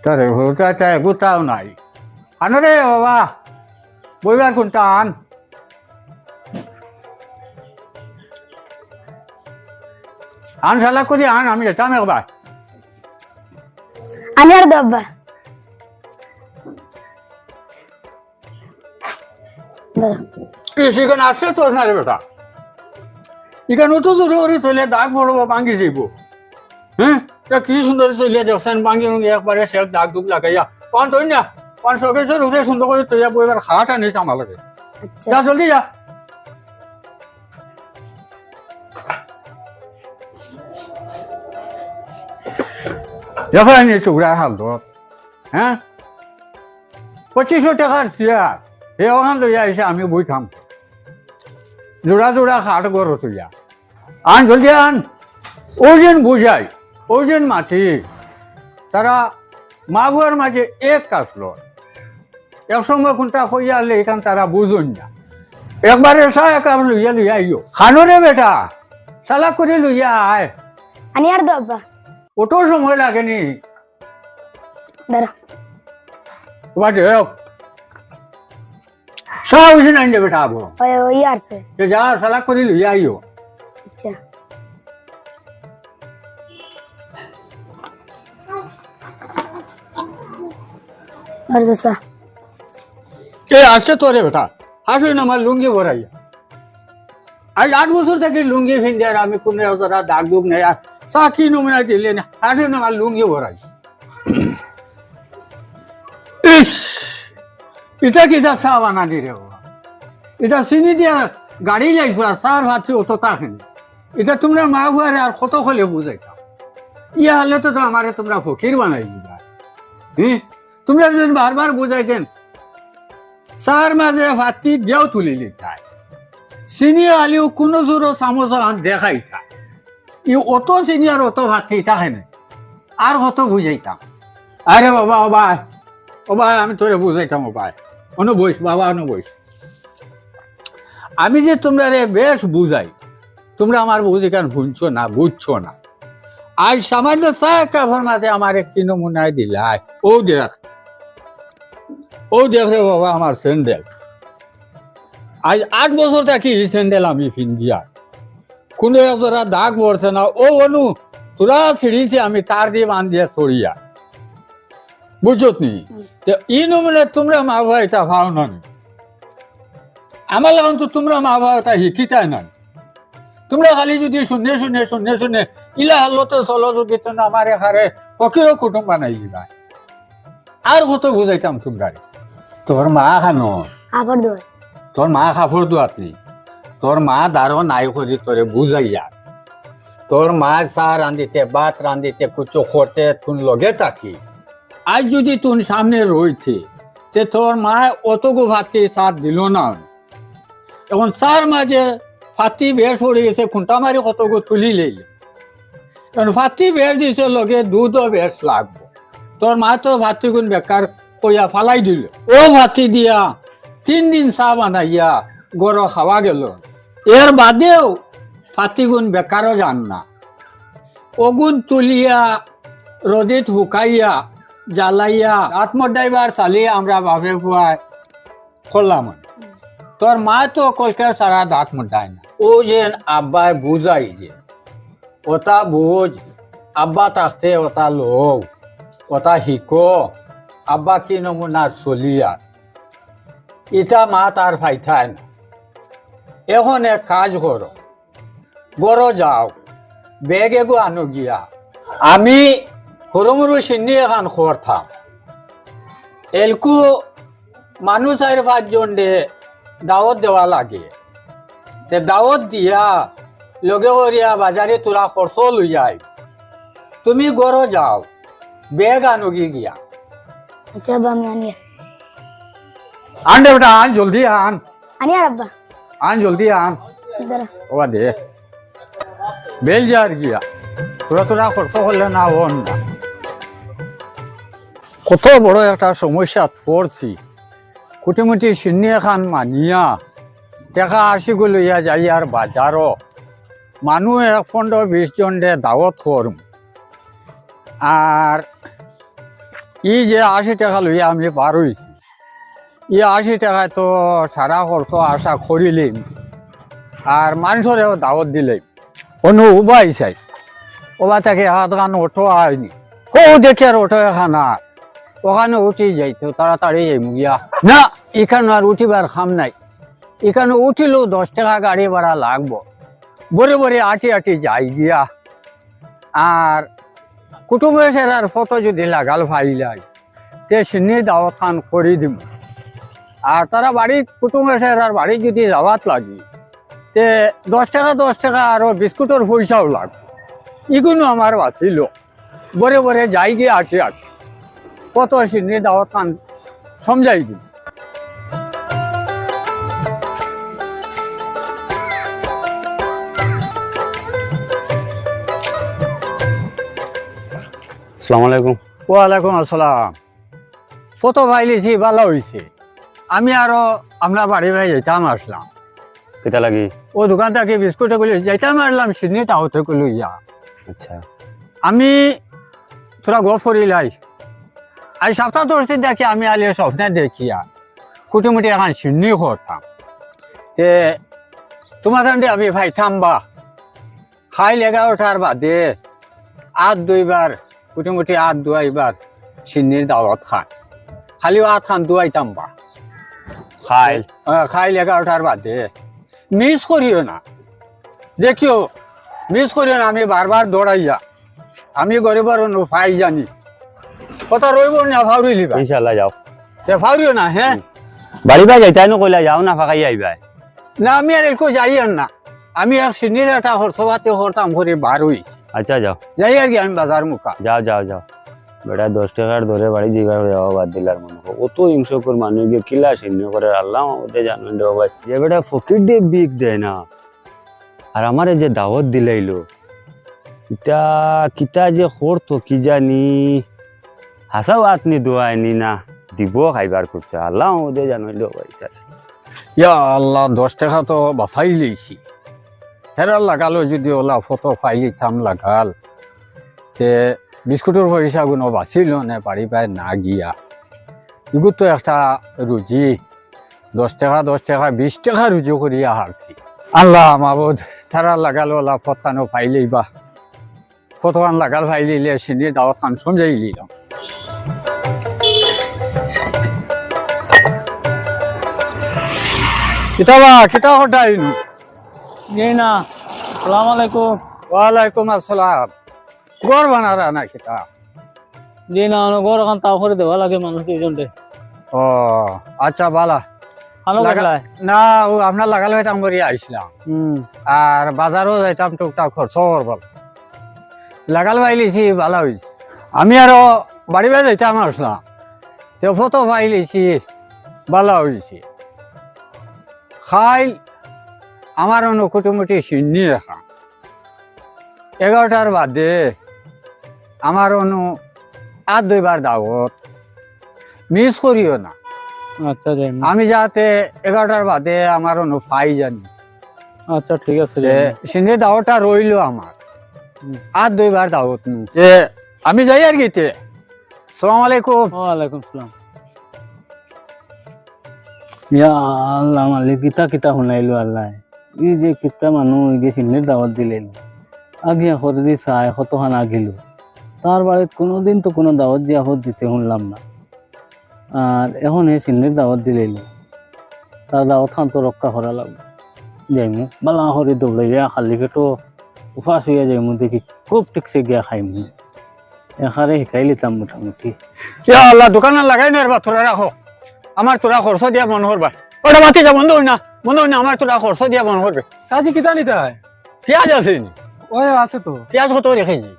তারে হুটা গুতাও নাই আনো রে বাবা বইবার কোনটা আন শালা করি আমি যেতাম একবার আনি আর দাব্বা সেখানে আসছে তো না রে বেটা এখানে তো জোরে ওরে তৈলে দাগ পড়বো ভাঙ্গি যাইব হ্যাঁ কি সুন্দর তৈলে দেখছেন ভাঙ্গি ভাঙ্গি একবারে সে দাগ দুগ লাগাইয়া পান তৈ না পান শোকেশের উঠে সুন্দর করে তৈয়া বইবার খাটা নিয়েছে আমার লাগে যা জলদি যা দেখো নি চুগড়া হাল তো হ্যাঁ 2500 টাকার চেয়ার এ ওখান লইয়া এসে আমি বইতাম জোড়া জোড়া খাট গড় তুইয়া আন জলদি আন ওজন বুঝাই ওজন মাটি তারা মা বুয়ার মাঝে এক কাজ লয় একসঙ্গে কোনটা হইয়া আনলে এখান তারা বুঝুন না একবারে সায় কাম লইয়া লইয়া আইও খানো রে বেটা সালা করে লইয়া আয় আনি আর দাব্বা ওটো সময় লাগেনি দাঁড়া বাটে সব বুঝে নাই বেটা আবো ওই আসছে যা সালা করে লইয়া আইও আচ্ছা আর দসা কে আসছে তো রে বেটা আসুন আমার লুঙ্গি ভরাইয়া আজ 8 বছর থেকে লুঙ্গি ফিন্দে আর আমি কোনো তোরা দাগ দুগ নেই আর চা কি নমুনা দিলে না আসুন আমার লুঙ্গি ভরাই ইস এটা কিটা চা বানানি রে বাবা এটা চিনি দিয়া গাড়ি যাইছো আর চার ভাতি অত তাকেনি এটা তোমরা মা বুয়ারে আর কত হলে বুঝাইতাম ইয়া হলে তো আমারে তোমরা ফকির বানাই দিবা হ্যাঁ তোমরা যদি বারবার বুঝাইতেন চার মাঝে ভাতি দিয়াও তুলি লিখায় চিনি আলিও কোনো জোর চামচ দেখাই থাক ই অত চিনি আর অত ভাতি থাকে না আর কত বুঝাইতাম আরে বাবা ও ভাই আমি তোরে বুঝাইতাম ও ভাই অনু বইস বাবা অনু বইস আমি যে তোমরা রে বেশ বুঝাই তোমরা আমার বুঝিকান বুঝছো না আজ সামান্য চা কাপড় মাঝে আমার একটি নমুনায় দিলাই ও দেখ রে বাবা আমার স্যান্ডেল আজ 8 বছর থাকি এই স্যান্ডেল আমি ফিন্দিয়া কোনো একজোড়া দাগ পড়ছে না ও অনু তোরা ছিড়িছে আমি তার দিয়ে বান দিয়ে ছড়িয়া বুঝত নি এই নমুনে তোমরা মা বাবা এটা ভাও না আমার লাগান তো তোমরা মা বাবা এটা শিখিতাই না তোমরা খালি যদি শুনে ইলা হলো তো চলো যদি তো আমার এখানে ফকিরও কুটুম বানাই দিবা আর কত বুঝাইতাম তোমরা তোর মা খানো আবার দোয় তোর মা কাপড় দোয়াতনি তোর মা দারো নাই করি তোরে বুঝাইয়া তোর মা চা রান্ধিতে ভাত রান্ধিতে কুচো করতে তুন লগে থাকি আজ যদি তুন সামনে রয়েছে তে তোর মা অতগো ভাতি সাথ দিল না এখন চার মাঝে ফাতি বেশ পড়ে গেছে খুঁটা মারি কতগো তুলিলেই কারণ ফাতি বেশ দিছে লগে দুধও বেশ লাগবো তোর মা তো ভাতি গুণ বেকার কইয়া ফালাই দিল ও ভাতি দিয়া 3 দিন চা বানাইয়া গড় খাওয়া গেল এর বাদেও ফাতিগুন বেকারও যান না অগুন তুলিয়া রোদিত হুকাইয়া জ্বালাইয়া আত্মড্রাইভার চালিয়ে আমরা বাপে ফুয়ায় করলাম তোর মা তো কলকার সারা দাঁত মোটায় না ও যেন আব্বাই বুঝাই যে ওটা বুঝ আব্বা থাকতে ওটা লোক ওটা শিখো আব্বা কি নমুনা চলিয়া এটা মা তার ফাইথায় না এখন এক কাজ করো গড় যাও বেগ এগো আনো গিয়া আমি হরমুরু সিন্নি এখন করতাম এলকু মানুষ 4-5 জন দে দাওয়াত দেওয়া লাগে দাওয়াত দিয়া লগে করিয়া বাজারে তোরা খরচ লইয়া তুমি গড় যাও বেগ আনো গিয়া আচ্ছা বাম আনি আন দে বেটা আন জলদি আন আনি আর আব্বা আন জলদি আন দাঁড়া ওবা দে বেল যার গিয়া তোরা খরচ করলে না হন না কত বড় একটা সমস্যা পড়ছি কুটিমুটি সিন্নি এখন মানিয়া টেকা 80 লইয়া যাই আর বাজারও মানুষ 15-20 জন দে দাওয়াত করম আর ই যে 80 টাকা লইয়া আমি পার হয়েছি, ই 80 টাকায় তো সারা খরচ আশা করিলেন আর মানুষেরও দাওয়াত দিলেন। কোনো উবাই চাই ওবা থেকে হাত গান ওঠো আয়নি, ও দেখে আর ওঠো এখানা ওখানে উঠি যাইতো তাড়াতাড়ি যাই গিয়া না, এখানে আর উঠিবার খাম নাই। এখানে উঠিলেও 10 টাকা গাড়ি ভাড়া লাগবো, বরে বরে আটি আটি যাই গিয়া। আর কুটুমের আর ফটো যদি লাগাল ফাইলাই তে সিন্নির দাওয়াত খান করে দিব। আর তারা বাড়ির কুটুমের আর বাড়ি যদি যাওয়াত লাগি তে 10 টাকা আরো বিস্কুটের পয়সাও লাগবে। এগুলো আমার বাঁচিল, বরে বরে যাই গিয়ে আটি আটি কত সিন্নির দাওয়াত খান সমঝাই দিব। আসসালামু আলাইকুম। ওয়ালাইকুম আসসালাম। ফটো পাইলেছি ভালো হয়েছে। আমি আরো আপনার বাড়ি ভাই যাইতাম আসলাম, কেটা লাগি? ও দোকান থেকে বিস্কুট এগুলো যাইতাম আসলাম সিডনি টাউতে কইল ইয়া। আচ্ছা আমি তোরা গল্প করিলাই আজ সপ্তাহ ধরতে দেখি আমি আলি স্বপ্নে দেখিয়া কুটুমুটি এখন সিডনি করতাম। তে তোমার কারণে আমি ভাইতাম বা খাই 11টার বাদে আধ দুইবার কুটুমুটি আধ দুইবার সিন্নির দাওয়াত খান, খালি আধ খান দুয়াইতাম বা খাই খাই 11টার বাদে মিস করিও না, দেখিও মিস করিও না। আমি বারবার দৌড়াইয়া আমি গরিবের ফাই জানি কথা রইব না, ফাউরি লিবা ইনশাআল্লাহ যাও। সে ফাউরিও না। হ্যাঁ বাড়ি বাই যাইতাই না কইলা যাও না ফাঁকাই আইবাই। না আমি আর একটু যাই আর না, আমি এক সিন্নির একটা হরসবাতে হরতাম করে বার হইছি, আচ্ছা যাও যাই আর কি আমি বাজার মুখা। যাও যাও যাও বেটা 10 টাকার ধরে বাড়ি জিগার যাওয়া বাদ দিলার মনে করো অত হিংসকর মানুষ গিয়ে কিলা শূন্য করে আল্লাহ আমাদের জানেন রে ভাই যে বেটা ফকির দিয়ে বিক দেয় না। আর আমারে যে দাওয়াত দিলাইলো ইটা কিতা যে করতো কি জানি, হাসাও আতনি দোয়াইনি না দিব খাইবার করতে আল্লাহ আমাদের জানেন রে ভাই। ইয়া আল্লাহ 10 টাকা তো বাঁচাই লইছি, হেরার লাগালো যদি ওলা ফটো ফাইলিতাম লাগাল তে বিস্কুটের পয়সা গুলো বাঁচিল না বাড়ি পায় না গিয়া। এগুলো তো একটা রুজি 10 টাকা 20 টাকা রুজি করিয়া হারছি। আল্লাহ মাবুদ তারা লাগালো ওলা ফটখানো ফাইলেই বা ফটোখান লাগাল ফাইলিলে সিনির দাওয়াত খান সমঝাই লিলাম। কিতাবা কিতা হটাইনু? জি না, সালাম আলাইকুম। ওয়ালাইকুম আসসালাম। গড় বানারা না কিতা? জি না, ঘর এখন তাও করে দেওয়া লাগে মানুষ দুইজনকে। ও আচ্ছা বালা খানো লাগলায়। না ও আপনার লাগাল হইতাম করিয়া আইসলাম আর বাজারও যাইতাম টুকটাক খরচ করবার লাগাল পাইলিছি ভালো হয়েছে। আমি আরো বাড়ি বাড়ি যাইতাম আসলাম তো ফটো পাইলিছি ভালো হয়েছে। খাই আমার কুটুমুটি সিন্নি রাখা 11টার বাদে আমার আর দুইবার দাওয়াত মিস করিও না। আচ্ছা যাই না। আমি যাতে 11টার বাদে আমার ফাই জানি আচ্ছা ঠিক আছে যে সিন্নি দাওয়াতটা রইলো আমার আর দুইবার দাওয়াত নি যে আমি যাই আর গিতে। আসসালামু আলাইকুম। ওয়ালাইকুম সালাম। ইয়া আল্লাহ মালিক কিতা কিতা শুনাইলো আল্লাহ, এই যে কিতা মানুষ এই যে সিন্নির দাওয়াত দিলেন আগিয়া করে দি চাই কতখান আগিলো, তার বাড়িতে কোনোদিন তো কোনো দাওয়াত দিয়া হত দিতে শুনলাম না। আর এখন এই সিন্নির দাওয়াত দিলেন তার দাওয়াত খান তো রক্ষা করা লাগবে। যাইমু বালা করে দৌড়াইয়া খালি পেটো উপাস হইয়া যাইমু, দেখি খুব ঠিকছে গিয়া খাইমু। এখানে শিকাই লিতাম মোটামুটি। ইয়া আল্লাহ দোকানে লাগাই না বা তোরা রাখো, আমার তোরা খরচ দিয়া মনে করবা। ওটা বাতি যা বন্ধ হই না আমার তোরা খরচ দিয়া মনে করবে। সাজি কিতা নিতে হয়? পেঁয়াজ আছে নি? ওই আছে তো, পেঁয়াজ কত রেখেছি?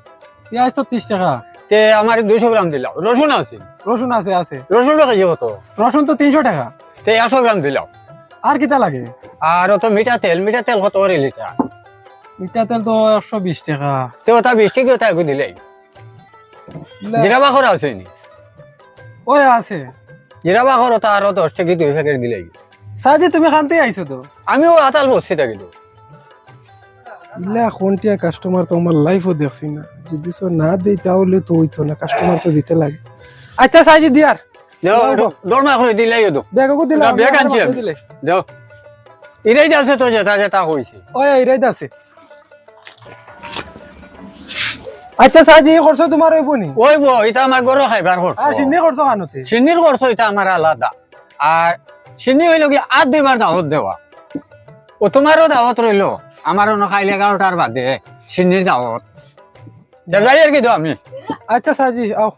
পেঁয়াজ তো 30 টাকা। তে আমার 200 গ্রাম দিলাম। রসুন আছে? রসুন আছে আছে। রসুন রেখেছি কত? রসুন তো 300 টাকা। তে 100 গ্রাম দিলাম। আর কিতা লাগে? আর অত মিঠা তেল কত করে লিটার? মিঠা তেল তো 120 টাকা। তে ওটা 20 টাকা ওটা একটু দিলেই। জিরা বাখর আছে নি? ওই আছে। জিরা বাখর ওটা আরো 10 টাকা 2 প্যাকেট দিলেই। সাজি তুমি খানতে আইছো তো? আমিও আতাল বসছি থাকিল। ইলা কোনটিয়া কাস্টমার তো আমার লাইফও দেখছি না। যদি সো না দেই তাহলে তো হইতো না, কাস্টমার তো দিতে লাগে। আচ্ছা সাইজি দিয়ার দরমা করে দিলাই তো দেখো দিলে না, ব্যাগ আনছি আমি। দিলে দেও এটাই যাচ্ছে তো যেটা যেটা হয়েছে। ওই এইরাই আছে। আচ্ছা সাইজি খরচ তোমার হইব নি? ওই বো এটা আমার গরু খাইবার খরচ আর সিন্নি খরচ কানোতে? সিন্নির খরচ এটা আমার আলাদা, আর সিন্নি হইল কি আর 2বার দাওয়াত দেওয়া। ও তোমারও দাওয়াত রইলো, আমারও না খাইলে 11টার বাদে সিন্নির দাওয়াত যাই আর কি দাও আমি। আচ্ছা সাইজি আও।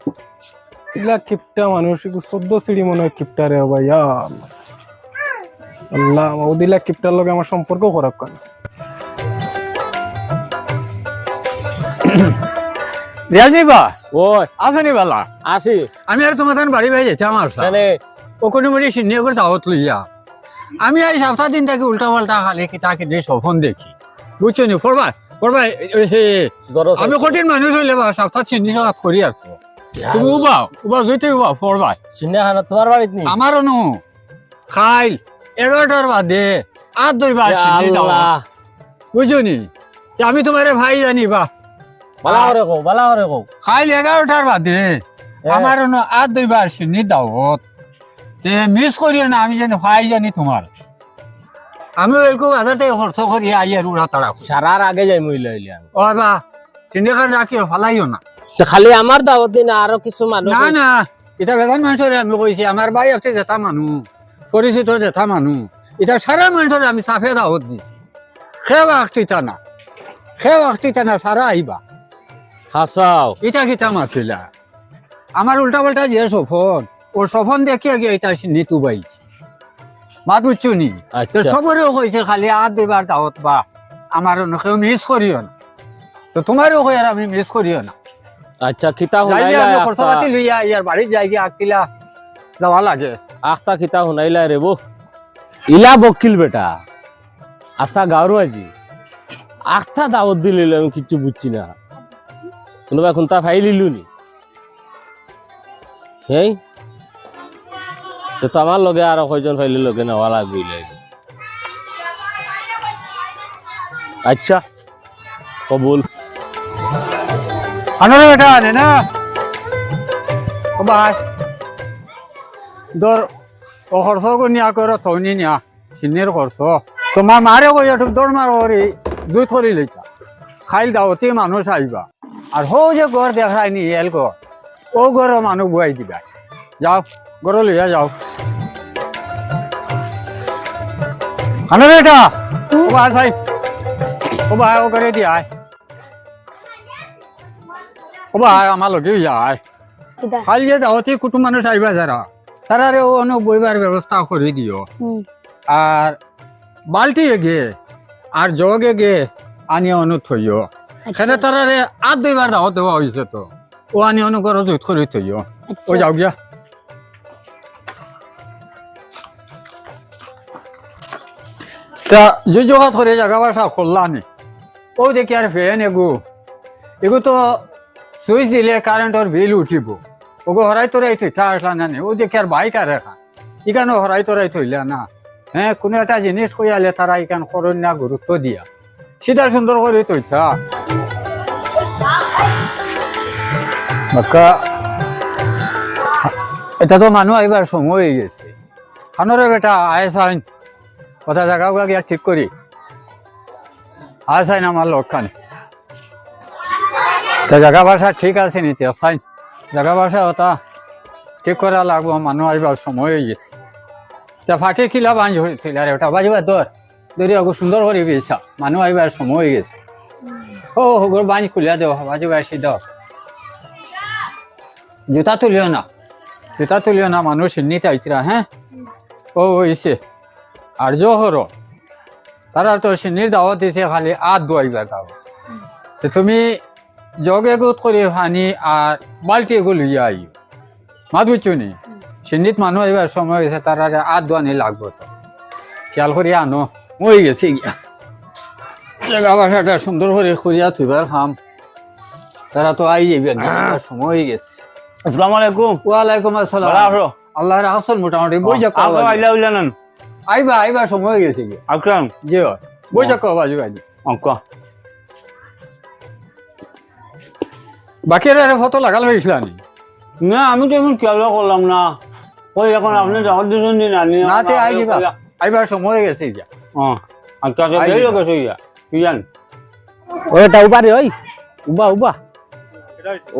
ইলা কিপটা মানুষ 14 সিঁড়ি মনে হয় কিপটা রে ভাই। আল্লাহ ওদিলা কিপটার লগে আমার সম্পর্ক খারাপ কেন? রিয়াজি বা ওই আসেনি বালা, আসি আমি আর তোমাদের বাড়ি বাড়ি যেতে আমার মানে ও কোনো মরি সিন্নি করে দাওয়াত লইয়া আমি এই সপ্তাহ দিন থেকে উল্টা পাল্টা খালি কি তাকে দিয়ে সফন দেখি, বুঝছো নি? পড়বা পড়বা আমি কঠিন মানুষ হইলে বা সপ্তাহ সিন্নি সাত করি আর তো তুমি উবা জুইতে উবা পড়বা সিন্নি খানা তোমার বাড়িত নি? আমারও নো খাইল 11টার বাদে আর 2বার সিন্নি দাওয়াত, বুঝছো নি? আমি তোমারে ভাই জানি বা বালা করে কও খাইল 11টার বাদে আমার আর 2বার সিন্নি দাওয়াত তে মিস করিও না, আমি জানি ভাই জানি তোমার। আমি এরকম আদাতে খরচ করি আইয়ার উড়া তাড়া সারার আগে যাই মইলা হইলা ও বা সিন্নি খান রাখিও ফালাইও না। খালি আমার দাওয়াত দিন আরো কিছু মানুষ না না এটা বেগান মানুষরে আমি কইছি, আমার ভাই আছে যেটা মানুষ পরিচিত যেটা মানুষ, এটা সারা মানুষরে আমি সাফে দাওয়াত দিছি। খেওয়া আখটিতা না সারা আইবা হাসাও এটা কিতা মাতিলা আমার উল্টা পাল্টা যে সফন ও সফন দেখিয়ে গিয়ে এটা নিতু বাইছি মাত বুঝছো নি? তো সবরেও কইছে খালি আর 2বার দাওয়াত বা আমার কেউ মিস করিও না, তো তোমারও কই আর আমি মিস করিও না। আচ্ছা কিতা যাই হুনাইলা আমি খরচাপাতি লইয়া ইয়ার বাড়ি যাই গিয়ে আকিলা যাওয়া লাগে। আখতা কিতা হুনাইলা রে বো ইলা বকিল বেটা আস্তা গাওরু আজি আখতা দাওয়াত দিলে আমি কিছু বুঝছি না, কোনোবা কোনটা ফাইলিলু নি? হেই তো আমার লগে আর কয়জন ফাইলি লগে নেওয়া লাগবে। আচ্ছা কবুল। আনরে বেটা আনে না ও ভাই দর ও খরচ নিয়া করে থনি নিয়া সিন্নির খরচ তোমার মারে কই একটু দৌড় মার করি দুই থরি লইতা খাইল দাওতি মানুষ আইবা আর হো যে ঘর দেখাই নি এল ঘর ও ঘরের মানুষ বুয়াই দিবা। যাও ঘর লইয়া যাও। আনরে বেটা ও ভাই সাই ও ভাই ও করে দিয়া ও ভাই আমার লগে যায় কিতা? খালি যে দাওতি কুটুম মানুষ আইবা যারা তারারে ও অনেক বইবার ব্যবস্থা করে দিও, আর বালতি গে আর জগে গে আনি অনু থইও সেটা তারারে আর 2বার দাওয়াত দেওয়া হয়েছে তো ও আনি অনু ঘর জুত করে থইও। ও যাও গিয়া তা যে জগা ধরে জায়গা বাসা খুললানি ও দেখি আর ফেন এগু তো সুইচ দিলে কারেন্টর বিল উঠিব ওগো হরাই তোরাই থইতা আসলা না ও দেখি আর বাইক আর রেখা ইখানো হরাই তোরাই থইলা না। হ্যাঁ কোনো একটা জিনিস কইয়ালে তারা ইখান করণ না গুরুত্ব দিয়া সিধা সুন্দর করে থইতা বাক্কা। এটা তো মানুষ আইবার সময় হয়ে গেছে। খানরে বেটা আয় সাইন কথা জায়গা গিয়া ঠিক করি আয় সাইন আমার লোকখানে তা জায়গা ভাষা ঠিক আছে নি তে সাইন জায়গা ভাষা ওটা ঠিক করা লাগবো, মানুষ আইবার সময় হয়ে গেছে। তা ফাটে খিলা বাঁধ ছিল রে ওটা বাজিবা তোর দরি আগু সুন্দর করে গেছা মানুষ আইবার সময় হয়ে গেছে। ও গোর বাঁধ খুলিয়া দেও বাজিবা আসি দাও। জুতা তুলিও না মানুষ নিতে আইতরা। হ্যাঁ ও হইছে আর জোহর তারা তো সিন্নির দাওয়াত দিছে খালি আর 2বার দাওয়াত, তো তুমি জগে গুত করে পানি আর বালতি এগুলো লইয়া আইও মাত বুঝছো নি? সিন্নিত মানুষ এবার সময় হয়েছে তারা আর 2 আনি লাগবো তো খেয়াল করি আনো হয়ে গেছে গিয়া জায়গা বাসাটা সুন্দর করে করিয়া থইবার খাম তারা তো আই যাইবে সময় হয়ে গেছে। আসসালামু আলাইকুম। ওয়ালাইকুম আসসালাম। ভালো আছো? আল্লাহ রাখছেন মোটামুটি বই যাক আইলা উইলা নান আইবা সময় হয়ে গেছে গিয়া আকরাম জি বই যাক বাজু আজ অঙ্ক বাকি আরে ফটো লাগাল হয়েছিল নি না আমি তো এমন খেয়াল করলাম না ওই এখন আপনি দাওয়াত দিয়েছেন নি নানি না তে আই যাবা আইবার সময় হয়ে গেছে যা আচ্ছা দেরি হয়ে গেছে ইয়া কি জান ওটা উবারে ওই উবা উবা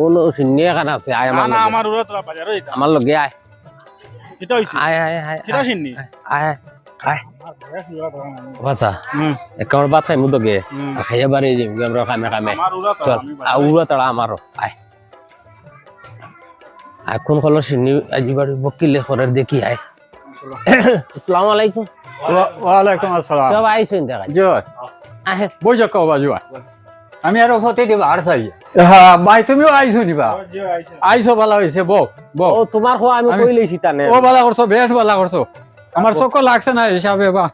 ওলো সিন্নিয়া কান আছে আয় আমার না লগে। আমার উড়া তোরা বাজার হইতা আমার লগে আয় কিতা হইছে আয় আয় আয় কিতা শিননি আয় আয় বাসা একাউন্ট বাত খাই মুদো গে খাইয়া বাড়ি যাই আমরা কামে কামে আমার উড়া তো চল উড়া তাড়া আমারও আয় এখন হলো সিন্নি আজিবার বকিলে করার দেখি আয় আসসালামু আলাইকুম ওয়ালাইকুম আসসালাম সব আইছেন দেখা জয় আহে বইজা কবা জুয়া আমি আরো ফতে দিবা আর চাই হ্যাঁ ভাই তুমিও আইছো নিবা আইছো ভালো হয়েছে বউ বউ ও তোমার খোয়া আমি কই লইছি তানে ও ভালো করছো বেশ ভালো করছো আমার চোখ লাগছে না হিসাবে বা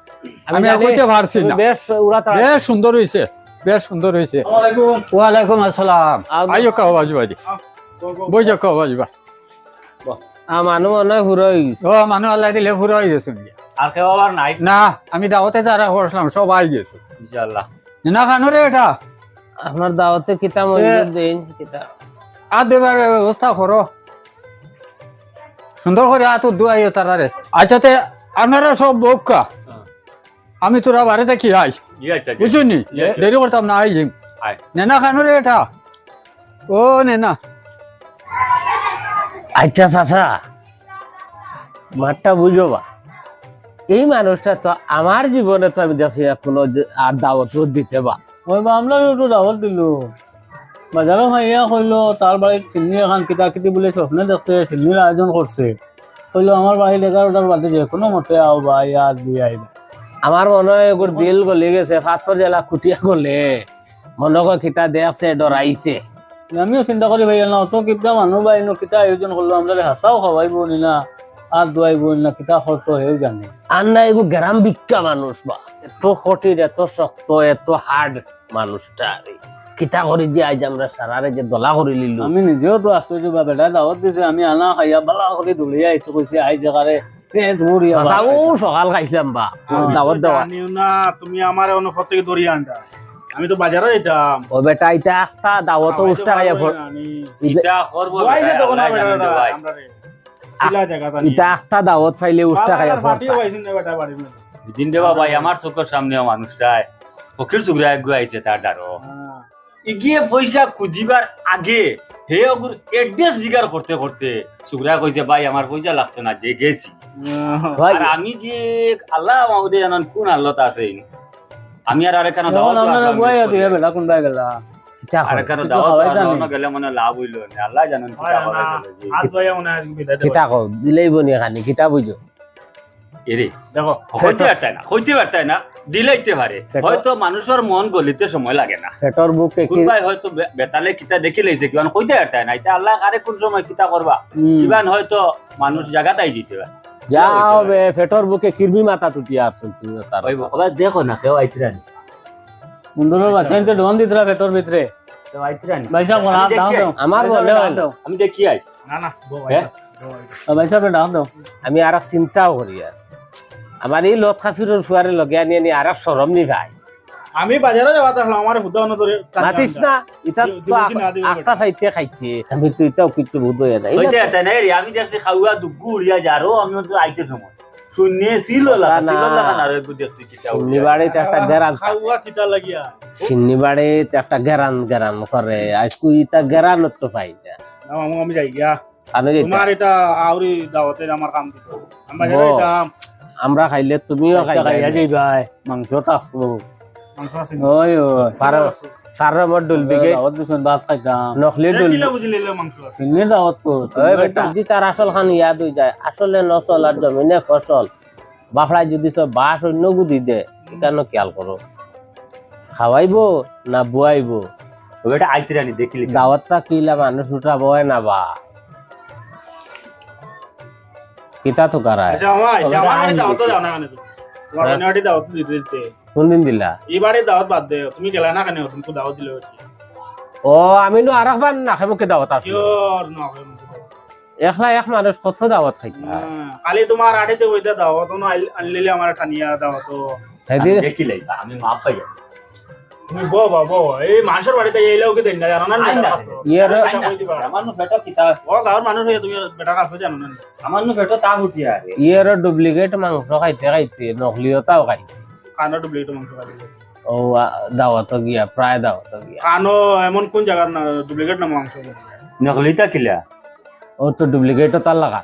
আমি আর কইতে পারছি না বেশ উড়া তাড়া বেশ সুন্দর হয়েছে বেশ সুন্দর হয়েছে ওয়ালাইকুম আসসালাম আইও কবা জুয়া দি বইজা কবা জুয়া মানু মনে হুরই ও মানুষ আল্লাহ দিলে পুরো হয়ে গেছে আর কেউ আবার নাই না আমি দাওয়াতে যারা করছিলাম সব আই গেছে ইনশাআল্লাহ না খানো রে এটা আমার দাওয়াতে কিতা মজুদ দেন কিতা আর দেবার ব্যবস্থা করো সুন্দর করে আত দুয়াইও তারারে আচ্ছা তে আপনারা সব বোকা আমি তোরা বাড়িতে কি আইস বুঝুন নি দেরি করতাম না আই জিম আয়। নেনা খানো রে এটা ও নেনা আচ্ছা চাচা মাঠটা বুঝো বা এই মানুষটা তো আমার জীবনে তো আমি দেখছি এখনো আর দাওয়াত দিতে বা ওই মামলা একটু দাওয়াত দিল বাজারও ভাইয়া কইলো তার বাড়ির চিন্নি এখন কিতা কিতি বলে স্বপ্নে দেখছে চিন্নির আয়োজন করছে কইলো আমার বাড়ির 11টার বাদে যে কোনো মতে আও বা ইয়ার দিয়ে আইবা আমার মনে হয় এগুর দিল গলে গেছে পাথর জেলা খুটিয়া গলে মনে হয় কিতা দেখছে ডরাইছে আমিও চিন্তা করি ভাইয়া না অত কিতা মানুহ বা এনো কিতা আয়োজন করলো আমরা হাসাও খাওয়াইব নি না আর দোয়াইব না কিতা খরচ হেও জানে আর না এগো গ্রাম ভিক্ষা মানুষ বা এত কঠিন এত শক্ত এত হার্ড মানুষটা কিতা করি যে আজ আমরা সারারে যে দলা করে লিল আমি নিজেও তো আশ্চর্য বা বেটা দাওয়াত দিছে আমি আনা খাইয়া বালা করে দলিয়া আইছো কইছে আই জায়গারে পেট ভরিয়া ও সকাল খাইলাম বা দাওয়াত দেওয়া জানিও না তুমি আমার অনুভব থেকে দড়ি আনটা আমি তো বাজারে যেতাম ও বেটা এটা একটা দাওয়াত উষ্টা খাইয়া ইটা করব ওয়াইছে তো কোনা বেটা আমরা রে কিলা জায়গা এটা একটা দাওয়াত পাইলে উষ্টা খাইয়া পড়তা ওয়াইছেন না বেটা বাড়ি দিন দেবা ভাই আমার চোখের সামনে মানুষটাই ফকির চুগরা একগু আইছে তার ডারো ইগিয়ে পয়সা খুঁজিবার আগে হে ওগুর এড্রেস জিগার করতে করতে চুগরা কইছে ভাই আমার পয়সা লাগতো না যে গেছি ভাই আর আমি যে আল্লাহ আমাদের জানান কোন আল্লাহ আছে আমি আর আরেকখানে তখন দাওয়াত আমরা বইয়া দিয়ে বেলা কোন বাই গেলা কিতা আরেকখানে দাওয়াত গেলে মনে লাভ হইল না আল্লাহ জানেন কি খাবার হাত ভাইয়া মনে হয় বিদায় দেব কিতা কো দিলেই বনি খানি কিতা বুঝো এরে দেখো হইতে পারতাই না দিলাইতে পারে হয়তো মানুষের মন গলিতে সময় লাগে না পেটর বুকে কি কোনবাই হয়তো বেতালে কিতা দেখি লাইছে কিমান হইতে পারতাই না এটা আল্লাহ আরে কোন সময় কিতা করবা কিমান হয়তো মানুষ জায়গাটাই জিতে পারে যাও বে পেটর বুকে কিরবি মাথা তুটি আসছেন তুমি তার আবার দেখো না কেউ আইতরানি মুন্ডুর বাচ্চা ইনতে ডন দিতরা পেটর ভিতরে কেউ আইতরানি ভাইসা বলা দাও দাও আমার বলে হলো আমি দেখি আই না না গো হ্যাঁ? ভাইসা দাও দাও আমি আর চিন্তাও করি আর আমার এই লত খাফিরর ফুয়ারে লগে আনি আনি আর শরম নি ভাই আমি বাজারে যাওয়া থাকলাম আমার হুদা অন্য ধরে মাতিস না এটা তো আস্তা খাইতে খাইতে আমি তো এটাও কিছু বুঝ হয় না হইতে পারতাই না রে আমি দেখছি খাওয়া দুগু উড়িয়া যারো আমি তো আইতে সময় শূন্য ছিল লাগা না রে দেখছি কিতা নিবাড়িতে একটা গেরান খাওয়া কিতা লাগিয়া সিন্নিবাড়িতে একটা গেরান গেরান করে আজকু ইটা গেরান তো পাই না না মামু আমি যাই গিয়া আনে তোমার এটা আউরি দাওয়াতে আমার কাম দিত আমি বাজারে যাইতাম আমরা খাইলে তুমিও খাইয়া যাইবা মাংস থাকবো মাংস আছে ওই সারা মত ডুলবি গে দাওয়াত দিছন ভাত খাইতাম নখলি ডুলবি কিলা বুঝিলে মাংস আছে সিন্নি দাওয়াত তো ওই বেটা যদি তার আসল খান ইয়াদ হই যায় আসলে নচল আর জমিনে ফসল বাফড়া যদি সব বাস অন্য গুদি দে কেন খেয়াল করো খাওয়াইবো না বুয়াইবো ওটা আইতরানি দেখিলি দাওয়াতটা কিলা মানুষ উঠাবো না বা কিতা তো কারায় আচ্ছা আমার দাওয়াত যাও না কেন তোমার বাড়ি দাওয়াত দিতে দিতে কোন দিন দিলা এবারে দাওয়াত বাদ দে তুমি গেলা না কেন তুমি তো দাওয়াত দিলে ও আমি নো আরেকবার না খাইবকে দাওয়াত আসলো কিওর না একলা এক মানুষ কত দাওয়াত খাইতা কালি তোমার আড়িতে ওইটা দাওয়াত না আনলিলে আমার ঠানিয়া দাওয়াত সেদিন দেখিলাই আমি মাপ পাই তুমি বো বাবো এই মানুষের বাড়িতে এইলেও কি দেন না জানো না ইয়ের আমার নু ফেটো কিতা ও গাঁৱৰ মানুহ হয়ে তুমি বেটা কাছে জানো না আমার নু ফেটো তা উঠি আরে ইয়ের ডুপ্লিকেট মাংস খাইতে খাইতে নকলিওটাও খাইছে কানো ডুপ্লিকেট মাংস খালি ও দাওয়াত গিয়া প্রায় দাওয়াত গিয়া কানো এমন কোন জায়গার না ডুপ্লিকেট না মাংস নকলিতা কিলা ও তো ডুপ্লিকেট তার লাগা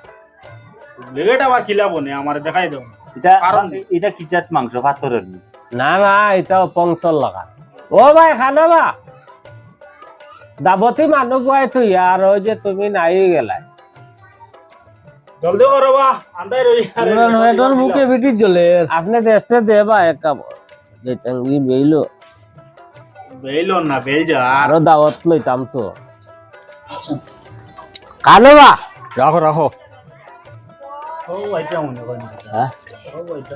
ডুপ্লিকেট আবার কিলা বনে আমার দেখাই দাও এটা কারণ এটা কিজাত মাংস পাথরের নি না না এটাও পংসর লাগা ও ভাই খানা বা দাবতি মানুহ বুয়াই তুই আর ওই যে তুমি নাই গেলাই জলদি করো বা আন্দাই রই এটার বুকে বিটি জ্বলে আপনি দেশতে দে বা এক কাপ যে টাঙ্গি বেইলো বেইলো না বেই যা আরো দাওয়াত লইতাম তো কানো বা রাখো রাখো ও আইটা মনে হয় না হ্যাঁ ও আইটা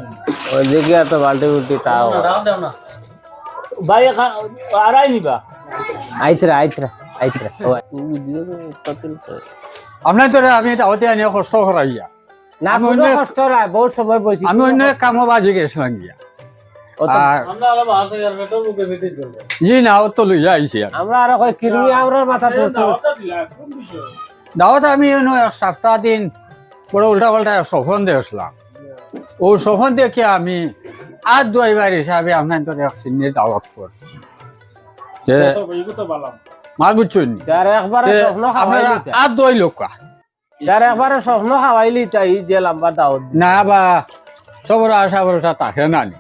ওই যে গিয়া তো বাল্টি উল্টি তাও ভাই আরাই নিবা আইতরা ও আপনার তো আমি দাওয়াতে আনিয়ে কষ্ট করাইয়া না আমি কোনো অন্য- কষ্ট নাই বহুত সময় বসি আমি অন্য কামো বাজি গেছিলাম গিয়া আর জি না ও তো লইয়া আইছি আর আমরা আর কই কিরমি আমরা মাথা ধরছো দাওয়াত আমি এক সপ্তাহ দিন বড় উল্টা পাল্টা সফন দিয়ে আসলাম ও সফন দেখে আমি আর দুইবার হিসাবে আপনার তো এক সিন্নির দাওয়াত করছি যে ইগো তো বালাম মাছ বুঝছেন নি? তার একবারে যে স্বপ্ন আপনারা খাওয়াইলি আর দুই লোক তার একবারে স্বপ্ন খাওয়াইলি তাই যে লম্বা দাওয়াত না বা সবর আশা ভরসা তাকে না নি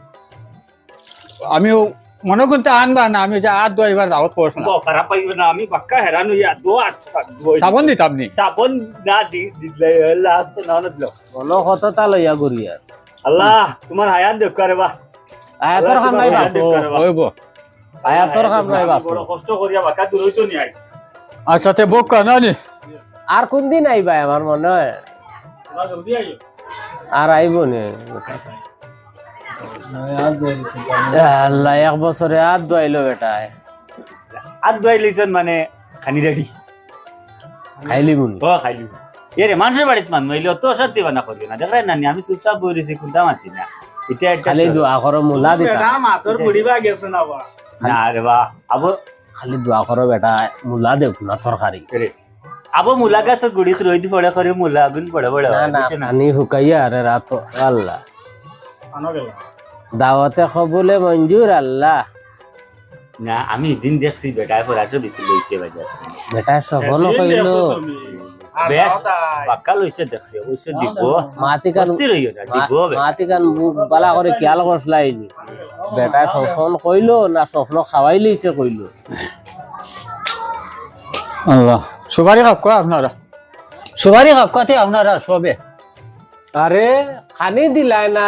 আমিও মনে করতে আনবা না আমি যে আর দুইবার দাওয়াত করছিলাম খারাপ পাইবে না আমি পাক্কা হেরান হইয়া দো আচ্ছা সাবন দিতাম নি সাবন না দিলে লাস্ট না দিল কোনো কতটা লইয়া ঘুরি আর আল্লাহ তোমার হায়াত দেখ করে বা আয়াতর খাম নাই বাস হইব আয়াতর খাম নাই বাস বড় কষ্ট করিয়া বাকা দূর হইতো নি আই আচ্ছা তে বক না নি আর কোন দিন আইবা আমার মনে হয় তোরা জলদি আইও আর আইব নি আল্লাহ এক বছরে আর দোয়াইলো বেটায় আর দই লিছেন মানে খানি রেডি খাইলি বুনি ও খাইলি এরে মানুষের বাড়িতে মান নইলে তো অশান্তি বানা করিও না দেখলাই না আমি চুপচাপ বই রয়েছি কোনটা মাতি না এটা একটা খালি দোয়া করো মুলা দিতা বেটা মাতর বুড়িবা গেছে না বা না রে বা আবো খালি দোয়া করো বেটা মুলা দেখ না তরকারি রে আবো মুলা গাছ গুড়ি রই দি পড়ে করে মুলা গুন পড়ে পড়ে না না পানি হুকাইয়া আরে রাত আল্লাহ আনো গেল দাওয়াতে কবুলে মঞ্জুর আল্লাহ না আমি দিন দেখছি বেটায় পড়াশো বেশি লইছে বাজার বেটা সফল কইলো বেশ পাক্কা লইছে দেখছি অবশ্য দিব মাতি কান অস্থির হইও না দিব মাতি কান বালা করে খেয়াল করছলাইনি বেটা স্বপ্ন কইলো না স্বপ্ন খাওয়াই লইছে কইলো আল্লাহ সুপারি কাপ আপনারা সুপারি কাপ কাতে আপনারা সবে আরে খানি দিলাই না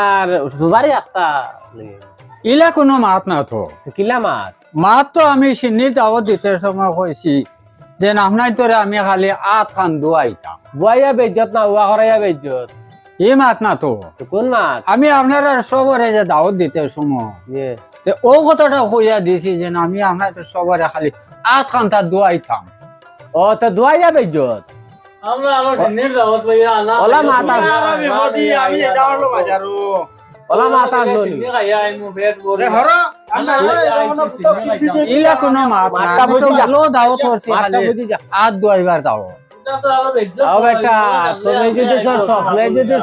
সুবারি আখতা ইলা কোনো মাত না তো কিলা মাত মাত তো আমি সিন্নির দাওয়াত দিতে সময় কইছি যে আপনার তোরে আমি খালি আট খান দুয়াইতাম বুয়াইয়া বেজ্জত না উয়া করাইয়া বেজ্জত এই মাত না তো কোন মাত আমি আপনারা সবরে যে দাওয়াত দিতে সময় ইয়ে তে ও কথাটা কইয়া দিছি যে আমি আপনার সবরে খালি আট খান তা দুয়াইতাম ও তো দুয়াইয়া বেজ্জত আমরা আবার দিনের দাওয়াত ভাইয়া আনা ওলা মাতা আমি হদি আমি এটা হলো বাজারো ওলা মাতা ননি খাইয়া আইমু বেট বলে হরো আমরা ইলা কোনো মাত না মাতটা আমি তো বুঝি যা। ভালো দাওয়াত করছি মাতটা খালি বুঝি যা। আট দুয়াইবার দাওয়াত ও বেটা তুমি যদি স্বপ্নে যদি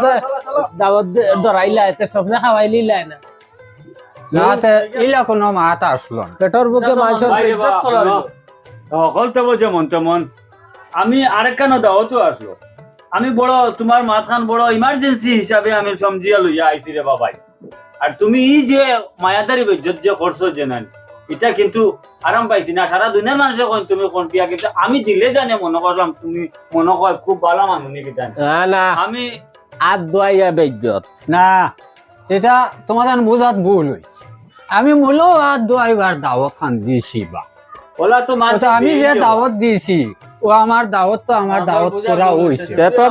দাওয়াত ডরাইলা এতে স্বপ্নে খাওয়াইলি লাই না না তে ইলা কোনো মাত আসলো না পেটর বুকে মাংসের বেজ্জত ফলালো সকল তো যেমন তেমন আমি আরেকখানো দাওয়াতও আসলো আমি বড় তোমার মাথান বড় ইমার্জেন্সি হিসাবে আমি সমঝিয়া লইয়া আইছি রে বাবাই আর তুমি এই যে মায়াদারি বেজ্জত যে করছো যে না এটা কিন্তু আরাম পাইছি না সারা দুনিয়ার মানুষের কই তুমি কোন দিয়া কিন্তু আমি দিলে জানে মনে করলাম তুমি মনে কয় খুব ভালো মানুষ নাকি জানি না না আমি আদ দুয়াইয়া বেজ্জত না এটা তোমাদের বুঝাত ভুল হয়েছে আমি মূল আর দুইবার দাওয়াত খান দিছি বা ওলা তো মার ওটা আমি যে দাওয়াত দিছি ও আমার দাওয়াত তো আমার দাওয়াত করা হয়েছে তে তো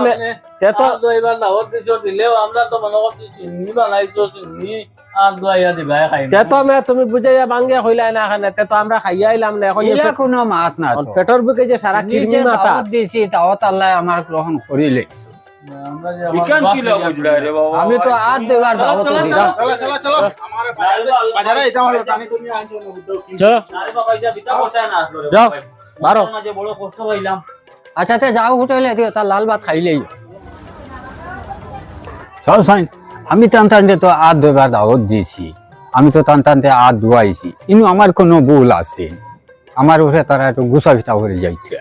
তে তো এবার দাওয়াত দিছো দিলেও আমরা তো মনে করছি চিনি বানাইছো চিনি আর দোয়া দিবাই খাই তে তো তুমি বুঝাইয়া বাঙ্গিয়া কইলাই না এখানে তে তো আমরা খাইয়া আইলাম না এখন এলা কোনো মাত না তো পেটর বুকে যে সারা আমি কিরমি যে মাথা দাওয়াত দিছি দাওয়াত আল্লাহ আমার গ্রহণ করিলে ইকান কি লাগ বুঝলা রে বাবা আমি তো আজ দেবার দাওয়াত দিলাম চলো চলো চলো আমার বাজারে এটা হলো জানি তুমি আনছো না বুদ্ধ চলো আরে বাবা ইজা বিতা কথা না আসলো রে যাও, বাবা। বারো। মাঝে বড় কষ্ট হইলাম আচ্ছা তে যাও হোটেলে দিও তার লাল ভাত খাইলেই চল সাইন আমি টানতে তো আজ দেবার দাওয়াত দিয়েছি আমি তো টানতে আজ ধোয়াইছি ইনু আমার কোনো ভুল আছে আমার উপরে তারা একটু গুছা ফিতা করে যাইতে